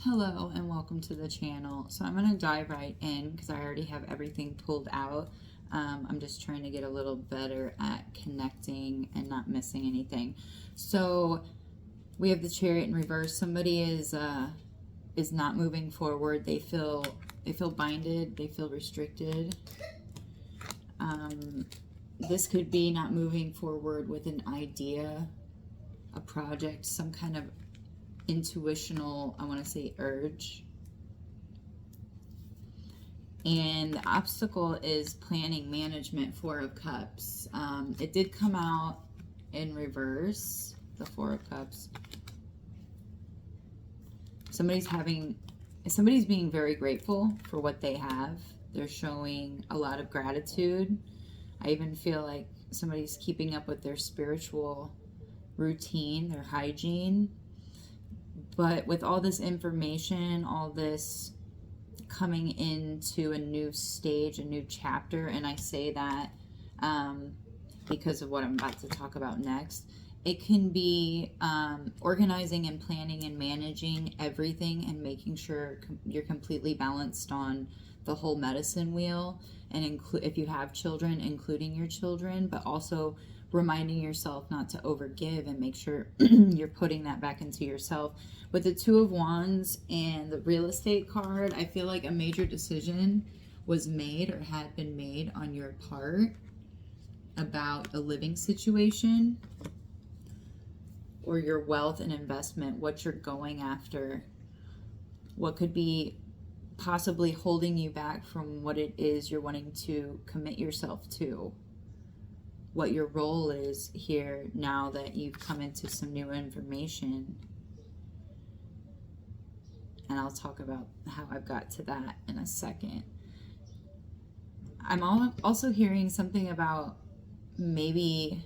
Hello and welcome to the channel. So I'm going to dive right in because I already have everything pulled out. I'm just trying to get a little better at connecting and not missing anything. So we have the Chariot in reverse. Somebody is not moving forward. They feel binded. They feel restricted. This could be not moving forward with an idea, a project, some kind of intuitional, I want to say, urge. And the obstacle is planning, management, Four of Cups. It did come out in reverse, the Four of Cups. Somebody's being very grateful for what they have. They're showing a lot of gratitude. I even feel like somebody's keeping up with their spiritual routine, their hygiene. But with all this information, all this coming into a new stage, a new chapter, and I say that because of what I'm about to talk about next, it can be organizing and planning and managing everything and making sure you're completely balanced on the whole medicine wheel, and if you have children, including your children, but also reminding yourself not to overgive and make sure you're putting that back into yourself. With the Two of Wands and the real estate card, I feel like a major decision was made or had been made on your part about a living situation or your wealth and investment, what you're going after, what could be possibly holding you back from what it is you're wanting to commit yourself to, what your role is here now that you've come into some new information. And I'll talk about how I've got to that in a second. I'm also hearing something about maybe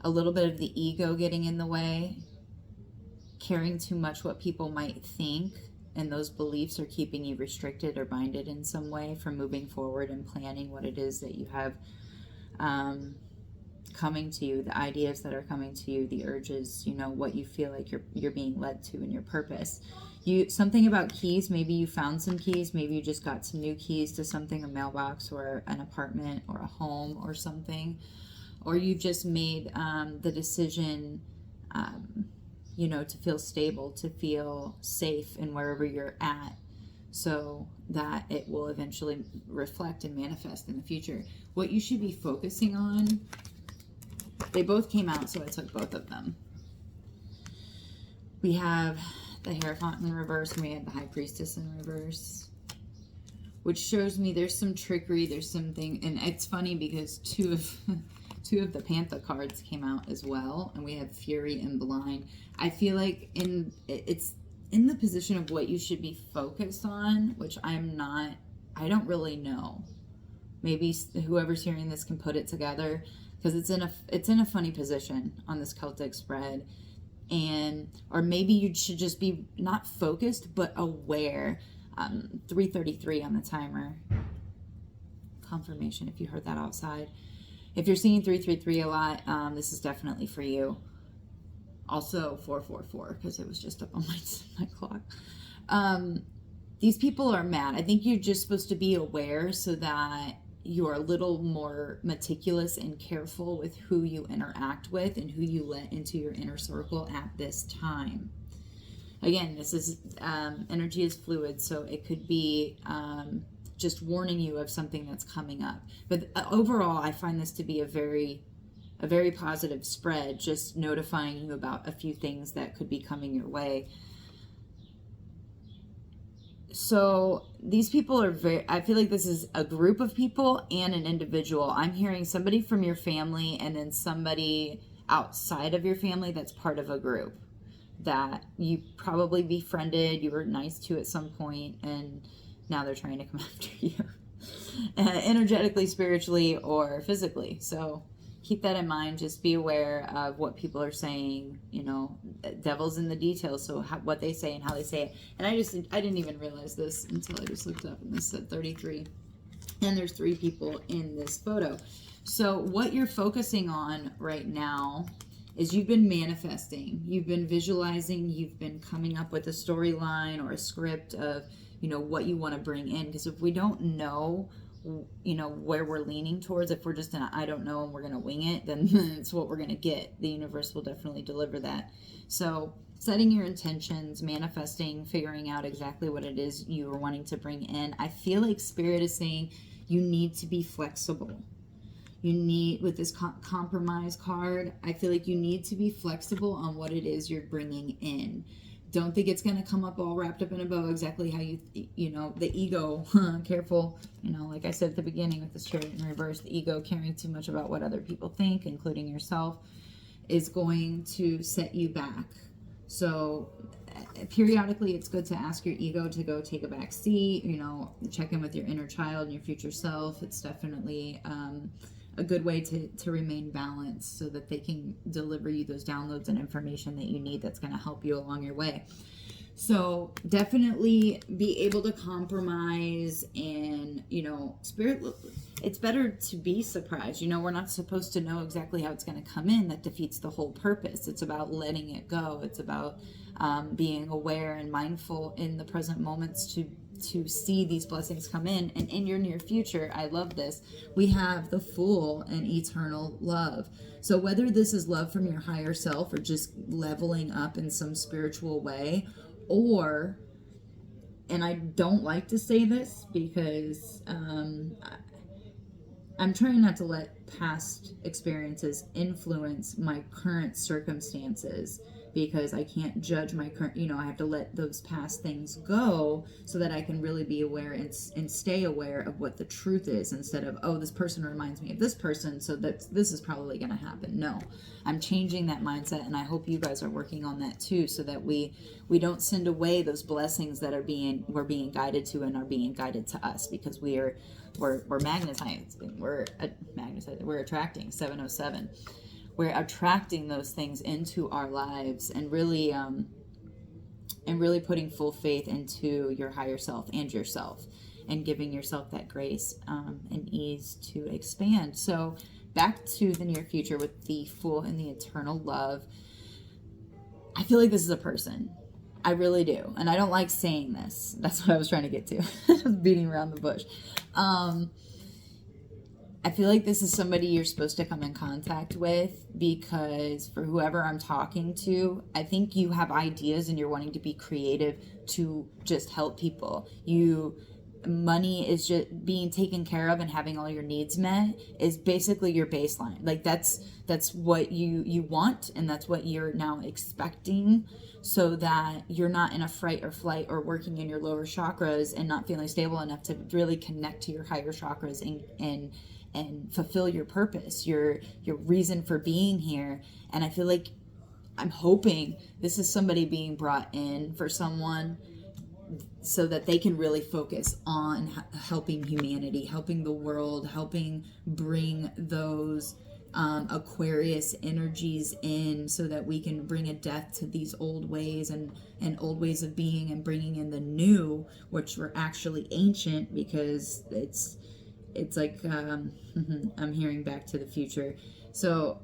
a little bit of the ego getting in the way, caring too much what people might think, and those beliefs are keeping you restricted or binded in some way from moving forward and planning what it is that you have coming to you, the ideas that are coming to you, the urges, what you feel like you're being led to, and your purpose. Something about keys, maybe you found some keys, maybe you just got some new keys to something, a mailbox or an apartment or a home or something, or you just made the decision to feel stable, to feel safe in wherever you're at, so that it will eventually reflect and manifest in the future. What you should be focusing on, they both came out, so I took both of them. We have the Hierophant in reverse, and we have the High Priestess in reverse, which shows me there's some trickery, there's something, and it's funny because two of the Panther cards came out as well, and we have Fury and Blind. I feel like it's in the position of what you should be focused on, which I don't really know. Maybe whoever's hearing this can put it together, because it's in a funny position on this Celtic spread. Or maybe you should just be not focused but aware. 3:33 on the timer. Confirmation if you heard that outside. If you're seeing 333 a lot, this is definitely for you. Also 444, because it was just up on my clock. These people are mad. I think you're just supposed to be aware so that you're a little more meticulous and careful with who you interact with and who you let into your inner circle at this time. Again, this is energy is fluid, so it could be just warning you of something that's coming up. But overall, I find this to be a very positive spread, just notifying you about a few things that could be coming your way. So these people are I feel like this is a group of people and an individual. I'm hearing somebody from your family and then somebody outside of your family that's part of a group that you probably befriended, you were nice to at some point, and now they're trying to come after you, energetically, spiritually, or physically. So keep that in mind. Just be aware of what people are saying. Devil's in the details, so what they say and how they say it. And I didn't even realize this until I just looked up, and this said 33, and there's 3 people in this photo. So what you're focusing on right now is you've been manifesting, you've been visualizing, you've been coming up with a storyline or a script of, what you want to bring in. Because if we don't know, where we're leaning towards, if we're just in a I don't know and we're going to wing it, then it's what we're going to get. The universe will definitely deliver that. So setting your intentions, manifesting, figuring out exactly what it is you are wanting to bring in. I feel like Spirit is saying you need to be flexible. You need, with this compromise card, I feel like you need to be flexible on what it is you're bringing in. Don't think it's going to come up all wrapped up in a bow exactly how the ego, careful, like I said at the beginning with this Chariot in reverse, the ego caring too much about what other people think, including yourself, is going to set you back. So periodically it's good to ask your ego to go take a back seat, check in with your inner child and your future self. It's definitely a good way to remain balanced so that they can deliver you those downloads and information that you need that's going to help you along your way. So definitely be able to compromise and, Spirit, it's better to be surprised. We're not supposed to know exactly how it's going to come in. That defeats the whole purpose. It's about letting it go. It's about being aware and mindful in the present moments to see these blessings come in. And in your near future, I love this, we have the Fool and eternal love. So whether this is love from your higher self or just leveling up in some spiritual way, or, and I don't like to say this because I'm trying not to let past experiences influence my current circumstances, because I can't judge my current, I have to let those past things go so that I can really be aware and stay aware of what the truth is, instead of, oh, this person reminds me of this person, so this is probably going to happen. No, I'm changing that mindset, and I hope you guys are working on that too, so that we don't send away those blessings that we're being guided to and are being guided to us, because we're magnetizing, we're attracting 707. We're attracting those things into our lives, and really putting full faith into your higher self and yourself, and giving yourself that grace and ease to expand. So back to the near future with the Fool and the eternal love. I feel like this is a person. I really do. And I don't like saying this. That's what I was trying to get to. I was beating around the bush. I feel like this is somebody you're supposed to come in contact with, because for whoever I'm talking to, I think you have ideas and you're wanting to be creative to just help people. Money is just being taken care of, and having all your needs met is basically your baseline. Like that's what you want, and that's what you're now expecting, so that you're not in a fright or flight or working in your lower chakras and not feeling stable enough to really connect to your higher chakras and fulfill your purpose, your reason for being here. And I feel like, I'm hoping this is somebody being brought in for someone so that they can really focus on helping humanity, helping the world, helping bring those Aquarius energies in, so that we can bring a death to these old ways and old ways of being, and bringing in the new, which were actually ancient, because it's like I'm hearing Back to the Future. So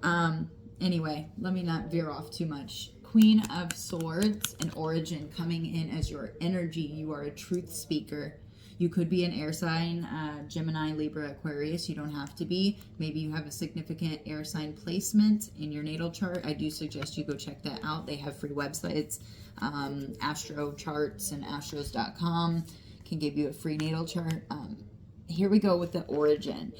anyway, let me not veer off too much. Queen of Swords and Origin coming in as your energy. You are a truth speaker. You could be an air sign, Gemini, Libra, Aquarius. You don't have to be. Maybe you have a significant air sign placement in your natal chart. I do suggest you go check that out. They have free websites. Astro Charts and astros.com can give you a free natal chart. Here we go with the Origin.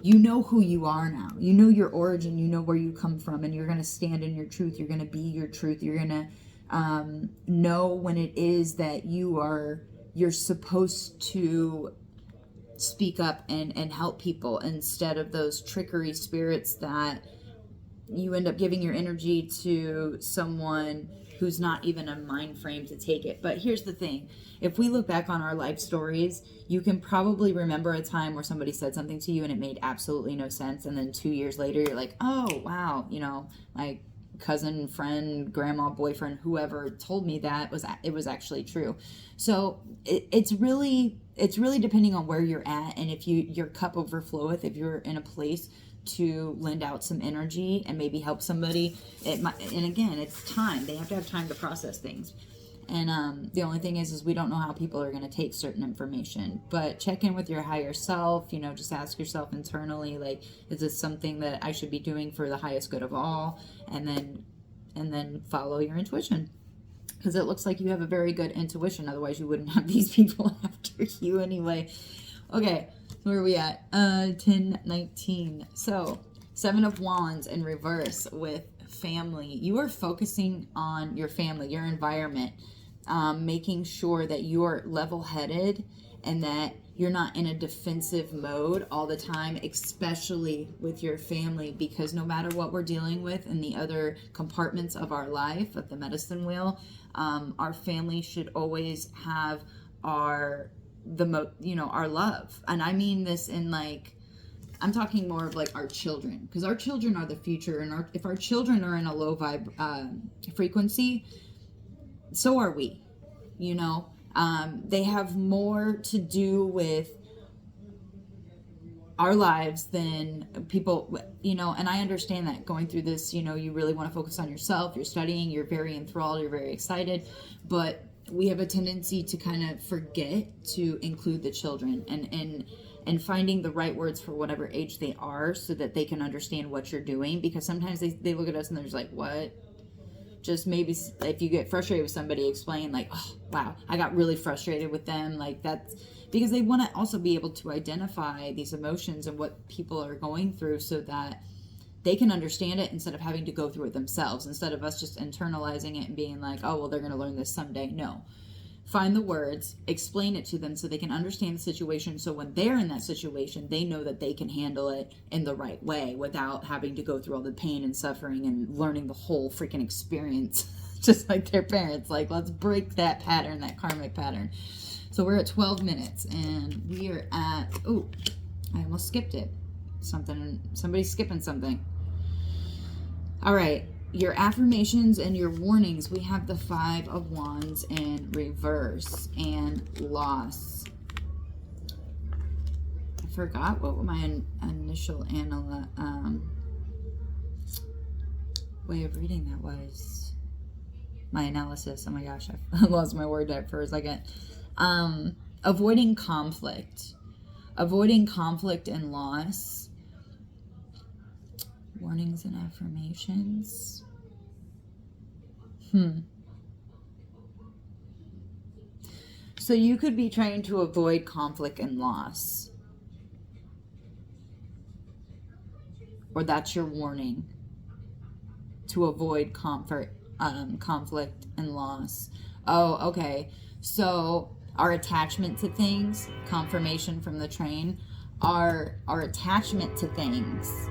You know who you are now. You know your origin. You know where you come from, and you're going to stand in your truth. You're going to be your truth. You're going to know when it is that you're supposed to speak up and help people, instead of those trickery spirits that you end up giving your energy to someone who's not even a mind frame to take it. But here's the thing. If we look back on our life stories, you can probably remember a time where somebody said something to you and it made absolutely no sense. And then 2 years later, you're like, oh, wow, my cousin, friend, grandma, boyfriend, whoever told me that it was actually true. So it's really depending on where you're at, and if your cup overfloweth, if you're in a place to lend out some energy and maybe help somebody. And again, it's time. They have to have time to process things. And the only thing is we don't know how people are going to take certain information. But check in with your higher self. Just ask yourself internally, like, is this something that I should be doing for the highest good of all? And then follow your intuition, because it looks like you have a very good intuition. Otherwise, you wouldn't have these people after you anyway. Okay, where are we at? 10:19. So 7 of Wands in reverse with family. You are focusing on your family, your environment. Making sure that you're level-headed and that you're not in a defensive mode all the time, especially with your family, because no matter what we're dealing with in the other compartments of our life, of the medicine wheel, our family should always have our love. And I mean this in I'm talking more of our children, because our children are the future, and if our children are in a low vibe frequency, so are we. They have more to do with our lives than people, and I understand that going through this, you really want to focus on yourself. You're studying, you're very enthralled, you're very excited, but we have a tendency to kind of forget to include the children and finding the right words for whatever age they are, so that they can understand what you're doing. Because sometimes they look at us and they're just like, what? Just maybe if you get frustrated with somebody, explain oh wow, I got really frustrated with them. That's because they want to also be able to identify these emotions and what people are going through, so that they can understand it instead of having to go through it themselves, instead of us just internalizing it and being like, oh well, they're going to learn this someday. No, find the words, explain it to them so they can understand the situation, so when they're in that situation, they know that they can handle it in the right way without having to go through all the pain and suffering and learning the whole freaking experience just like their parents. Let's break that pattern, that karmic pattern. So we're at 12 minutes and we are at, oh, I almost skipped it. Somebody's skipping something. All right. Your affirmations and your warnings. We have the 5 of Wands in reverse and loss. I forgot what my initial way of reading that was. My analysis. Oh my gosh, I lost my word there for a second. Avoiding conflict. Avoiding conflict and loss. Warnings and affirmations. So you could be trying to avoid conflict and loss. Or that's your warning. To avoid conflict and loss. Oh, okay. So our attachment to things, confirmation from the train, our attachment to things.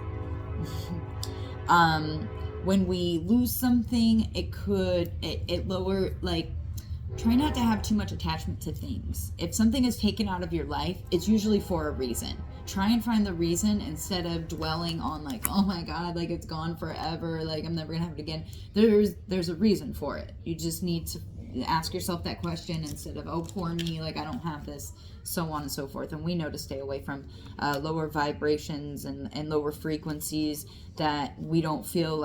When we lose something, it lower, try not to have too much attachment to things. If something is taken out of your life, it's usually for a reason. Try and find the reason instead of dwelling on oh my God, it's gone forever, I'm never gonna have it again. There's a reason for it. You just need to ask yourself that question instead of, oh, poor me, I don't have this, so on and so forth. And we know to stay away from lower vibrations and lower frequencies that we don't feel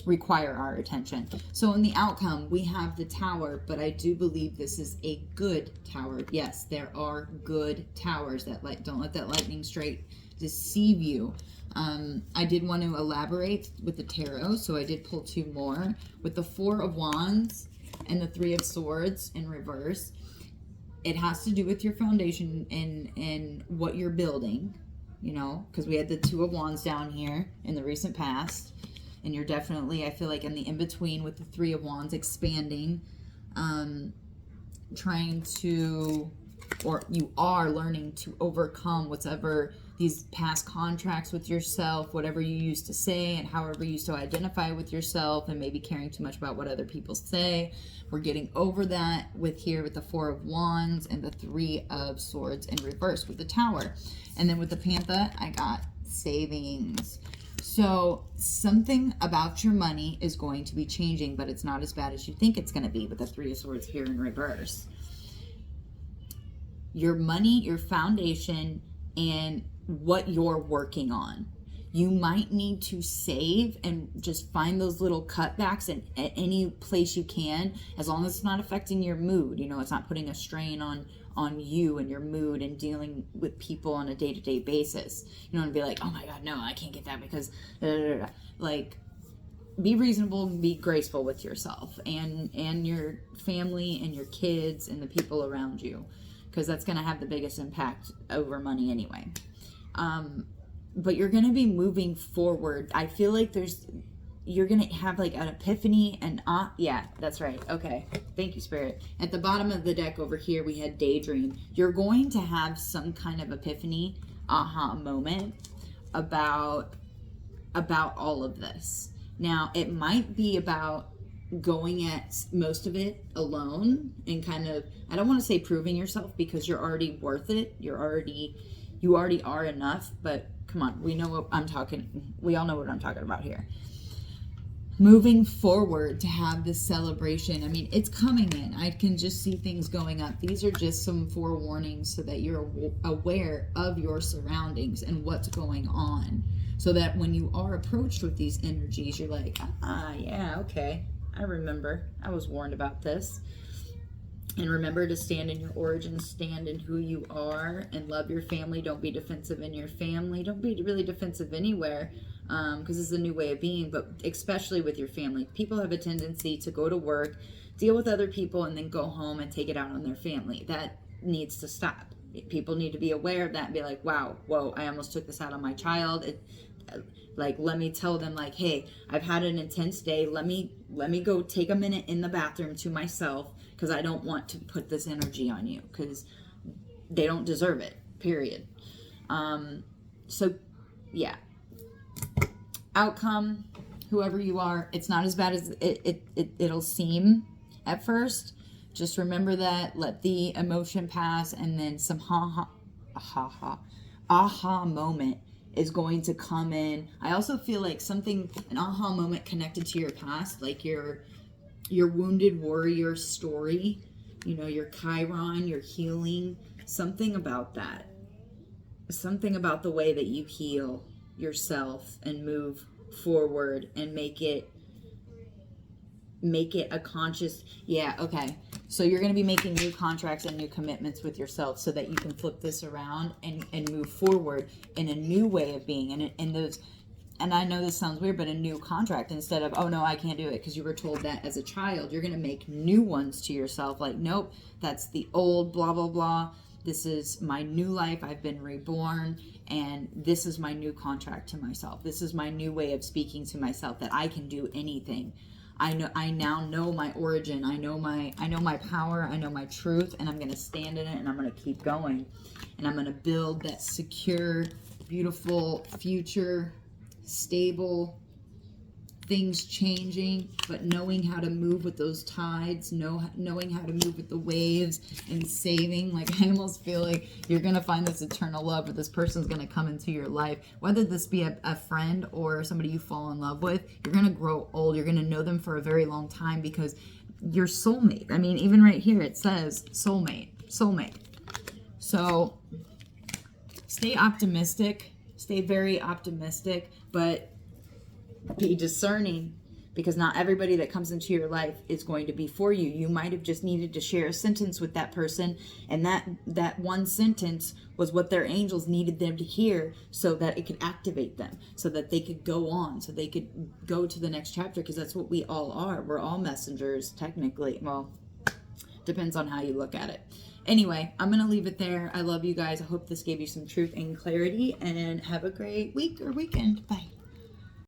require our attention. So in the outcome, we have the Tower, but I do believe this is a good tower. Yes, there are good towers that don't let that lightning strike deceive you. I did want to elaborate with the tarot, so I did pull 2 more. With the 4 of Wands and the 3 of Swords in reverse, it has to do with your foundation and what you're building, because we had the 2 of Wands down here in the recent past. And you're definitely, I feel in the in-between with the 3 of Wands, expanding, trying to, or you are learning to overcome whatever these past contracts with yourself, whatever you used to say and however you used to identify with yourself, and maybe caring too much about what other people say. We're getting over that with the 4 of Wands and the 3 of Swords in reverse with the Tower. And then with the Panther, I got savings. So something about your money is going to be changing, but it's not as bad as you think it's going to be with the 3 of Swords here in reverse. Your money, your foundation, and what you're working on. You might need to save and just find those little cutbacks in at any place you can, as long as it's not affecting your mood. You know, it's not putting a strain on you and your mood and dealing with people on a day-to-day basis. You don't want to be like, oh my God, no, I can't get that because like, be reasonable, be graceful with yourself and your family and your kids and the people around you, because that's going to have the biggest impact over money anyway. But you're going to be moving forward. I feel like you're going to have like an epiphany and, yeah, that's right. Okay. Thank you, Spirit. At the bottom of the deck over here, we had daydream. You're going to have some kind of epiphany, aha moment about all of this. Now, it might be about going at most of it alone and kind of, I don't want to say proving yourself, because you're already worth it. You already are enough, but come on, we all know what I'm talking about here. Moving forward to have this celebration. I mean, it's coming in. I can just see things going up. These are just some forewarnings so that you're aware of your surroundings and what's going on. So that when you are approached with these energies, you're like, yeah, okay. I remember. I was warned about this. And remember to stand in your origins, stand in who you are, and love your family. Don't be defensive in your family. Don't be really defensive anywhere, because it's a new way of being, but especially with your family. People have a tendency to go to work, deal with other people, and then go home and take it out on their family. That needs to stop. People need to be aware of that and be like, wow, whoa, I almost took this out on my child. Like, let me tell them, like, hey, I've had an intense day. Let me go take a minute in the bathroom to myself, because I don't want to put this energy on you, because they don't deserve it, period. So, yeah. Outcome, whoever you are, it's not as bad as it'll seem at first. Just remember that. Let the emotion pass, and then some aha moment is going to come in. I also feel like an aha moment connected to your past, like your wounded warrior story, you know, your Chiron, your healing, something about that. Something about the way that you heal yourself and move forward and make it a conscious, yeah, okay. So you're going to be making new contracts and new commitments with yourself so that you can flip this around and move forward in a new way of being. And I know this sounds weird, but a new contract instead of, oh no, I can't do it because you were told that as a child. You're going to make new ones to yourself. Like, nope, that's the old blah, blah, blah. This is my new life. I've been reborn, and this is my new contract to myself. This is my new way of speaking to myself, that I can do anything. I now know my origin. I know my power. I know my truth, and I'm going to stand in it, and I'm going to keep going, and I'm going to build that secure, beautiful future, stable, things changing, but knowing how to move with those tides, knowing how to move with the waves, and saving. Like, I almost feel like you're going to find this eternal love, or this person's going to come into your life, whether this be a friend or somebody you fall in love with. You're going to grow old. You're going to know them for a very long time, because your soulmate. I mean, even right here it says soulmate. So stay optimistic, stay very optimistic, but be discerning, because not everybody that comes into your life is going to be for you. You might have just needed to share a sentence with that person, and that one sentence was what their angels needed them to hear, so that it could activate them, so that they could go on, so they could go to the next chapter, because that's what we all are. We're all messengers, technically. Well, depends on how you look at it. Anyway, I'm going to leave it there. I love you guys. I hope this gave you some truth and clarity, and have a great week or weekend. Bye.